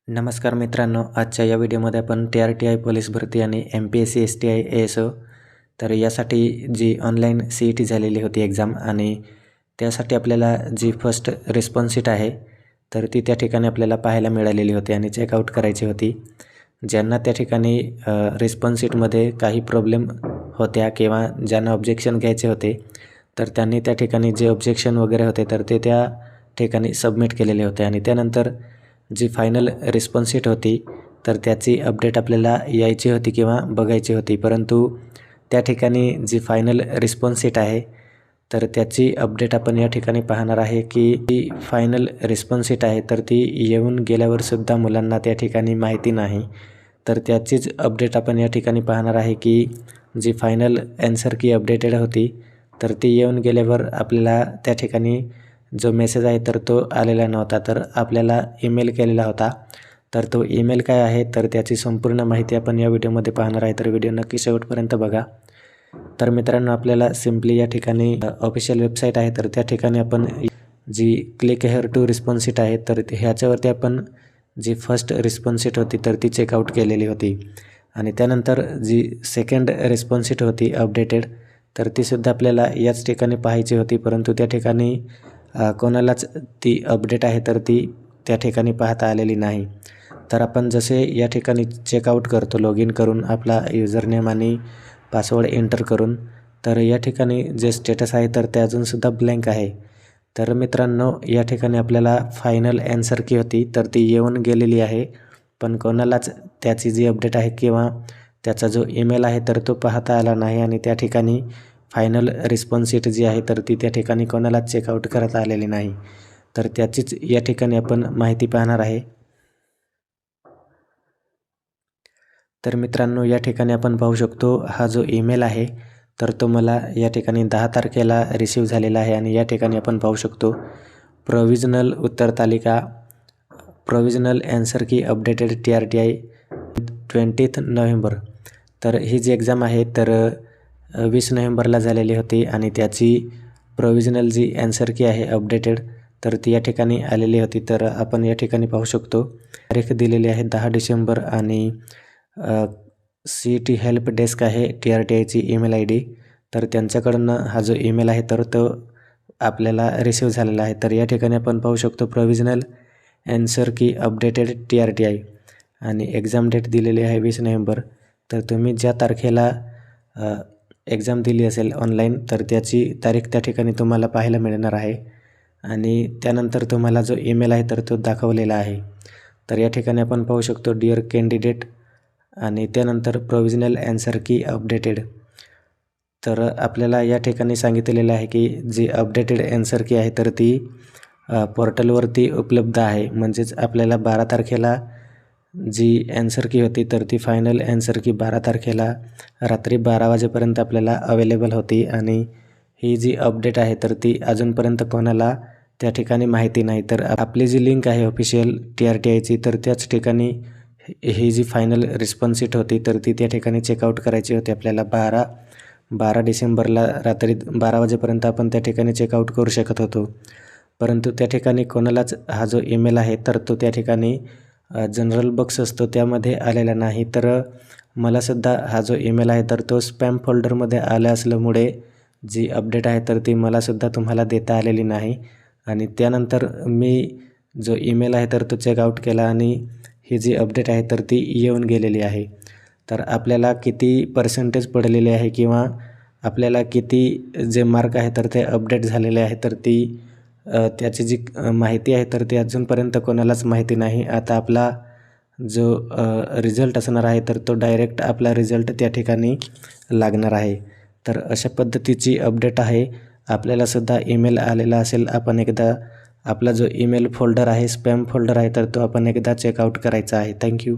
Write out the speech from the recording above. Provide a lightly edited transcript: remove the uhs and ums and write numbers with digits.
नमस्कार मित्रांनो, आजच्या या व्हिडिओमध्ये आपण TRTI पोलीस भरती आणि MPSC STI ASO तर यासाठी जी ऑनलाईन CET झालेली होती एक्झाम आणि त्यासाठी आपल्याला जी फर्स्ट रिस्पॉन्स शीट आहे तर ती त्या ठिकाणी आपल्याला पाहायला मिळालेली होती आणि चेकआउट करायची होती. ज्यांना त्या ठिकाणी रिस्पॉन्स शीटमध्ये काही प्रॉब्लेम होत्या किंवा ज्यांना ऑब्जेक्शन घ्यायचे होते तर त्यांनी त्या ठिकाणी जे ऑब्जेक्शन वगैरे होते तर ते त्या ठिकाणी सबमिट केलेले होते आणि त्यानंतर जी फायनल रिस्पॉन्स शीट होती तर त्याची अपडेट आपल्याला यायची होती किंवा बघायची होती, परंतु त्या ठिकाणी जी फायनल रिस्पॉन्स शीट आहे तर त्याची अपडेट आपण या ठिकाणी पाहणार आहे की ती फायनल रिस्पॉन्स शीट आहे तर ती येऊन गेल्यावर सुद्धा मुलांना त्या ठिकाणी माहिती नाही. तर त्याचीच अपडेट आपण या ठिकाणी पाहणार आहे की जी फायनल ॲन्सर की अपडेटेड होती तर ती येऊन गेल्यावर आपल्याला त्या ठिकाणी जो मेसेज आहे तर तो आलेला नव्हता, तर आपल्याला ईमेल केलेला होता. तर तो ईमेल काय आहे तर त्याची संपूर्ण माहिती आपण या व्हिडिओमध्ये पाहणार आहे, तर व्हिडिओ नक्की शेवटपर्यंत बघा. तर मित्रांनो, आपल्याला सिम्पली या ठिकाणी ऑफिशियल वेबसाईट आहे तर त्या ठिकाणी आपण जी click here to response sheet आहे तर ह्याच्यावरती आपण जी फर्स्ट रिस्पॉन्स शीट होती तर ती चेकआउट केलेली होती आणि त्यानंतर जी सेकंड रिस्पॉन्स शीट होती अपडेटेड तर तीसुद्धा आपल्याला याच ठिकाणी पाहायची होती, परंतु त्या ठिकाणी कोणालाच ती अपडेट आहे तर ती त्या ठिकाणी पाहता आलेली नाही. तर आपण जसे या ठिकाणी चेकआउट करतो लॉग इन करून आपला युजरनेम आणि पासवर्ड एंटर करून, तर या ठिकाणी जे स्टेटस आहे तर ते अजूनसुद्धा ब्लँक आहे. तर मित्रांनो, या ठिकाणी आपल्याला फायनल ॲन्सर की होती तर ती येऊन गेलेली आहे, पण कोणालाच त्याची जी अपडेट आहे किंवा त्याचा जो ईमेल आहे तर तो पाहता आला नाही आणि त्या ठिकाणी फायनल रिस्पॉन्स शीट जी आहे तर ती त्या ठिकाणी कोणालाच चेकआउट करता आलेली नाही. तर त्याचीच या ठिकाणी आपण माहिती पाहणार आहे. तर मित्रांनो, या ठिकाणी आपण पाहू शकतो हा जो ईमेल आहे तर तो मला या ठिकाणी 10 तारखेला रिसीव्ह झालेला आहे आणि या ठिकाणी आपण पाहू शकतो प्रोव्हिजनल उत्तर तालिका, प्रोव्हिजनल ॲन्सर की अपडेटेड TRTI 20 नोव्हेंबर. तर ही जी एक्झाम आहे तर 20 नोव्हेंबरला झालेली होती आणि त्याची प्रोव्हिजनल जी ॲन्सर की आहे अपडेटेड तर ती या ठिकाणी आलेली होती. तर आपण या ठिकाणी पाहू शकतो तारीख दिलेली आहे 10 डिसेंबर आणि CET हेल्प डेस्क आहे TRTIची ईमेल ID, तर त्यांच्याकडून हा जो ईमेल आहे तर तो आपल्याला रिसीव्ह झालेला आहे. तर या ठिकाणी आपण पाहू शकतो प्रोव्हिजनल ॲन्सर की अपडेटेड TRTI आणि एक्झाम डेट दिलेली आहे 20 नोव्हेंबर. तर तुम्ही ज्या तारखेला एक्झाम दिली असेल ऑनलाईन तर त्याची तारीख त्या ठिकाणी तुम्हाला पाहायला मिळणार आहे आणि त्यानंतर तुम्हाला जो ईमेल आहे तर तो दाखवलेला आहे. तर या ठिकाणी आपण पाहू शकतो डिअर कॅन्डिडेट आणि त्यानंतर प्रोव्हिजनल ॲन्सर की अपडेटेड. तर आपल्याला या ठिकाणी सांगितलेलं आहे की जी अपडेटेड ॲन्सर की आहे तर ती पोर्टलवरती उपलब्ध आहे. म्हणजेच आपल्याला 12 तारखेला जी ॲन्सर की होती तर ती फायनल ॲन्सर की 12 तारखेला रात्री 12 वाजेपर्यंत आपल्याला अवेलेबल होती आणि ही जी अपडेट आहे तर ती अजूनपर्यंत कोणाला त्या ठिकाणी माहिती नाही. तर आपली जी लिंक आहे ऑफिशियल TRTIची तर त्याच ठिकाणी ही जी फायनल रिस्पॉन्स शीट होती तर ती त्या ठिकाणी चेकआउट करायची होती आपल्याला. 12 डिसेंबरला रात्री 12 वाजेपर्यंत आपण त्या ठिकाणी चेकआउट करू शकत होतो, परंतु त्या ठिकाणी कोणालाच हा जो ईमेल आहे तर तो त्या ठिकाणी जनरल बॉक्स असतो त्यामध्ये आलेला नाही. तर मलासुद्धा हा जो ईमेल आहे तर तो स्पॅम फोल्डरमध्ये आला असल्यामुळे जी अपडेट आहे तर ती मलासुद्धा तुम्हाला देता आलेली नाही आणि त्यानंतर मी जो ईमेल आहे तर तो चेकआउट केला आणि ही जी अपडेट आहे तर ती येऊन गेलेली आहे. तर आपल्याला किती पर्सेंटेज पडलेले आहे किंवा आपल्याला किती जे मार्क आहे तर ते अपडेट झालेले आहे तर ती त्याची जी माहिती आहे तर ती अजूनपर्यंत कोणालाच माहिती नाही. आता आपला जो रिझल्ट असणार आहे तर तो डायरेक्ट आपला रिझल्ट त्या ठिकाणी लागणार आहे. तर अशा पद्धतीची अपडेट आहे. आपल्यालासुद्धा ईमेल आलेला असेल, आपण एकदा आपला जो ईमेल फोल्डर आहे स्पॅम फोल्डर आहे तर तो आपण एकदा चेकआउट करायचा आहे. थँक्यू.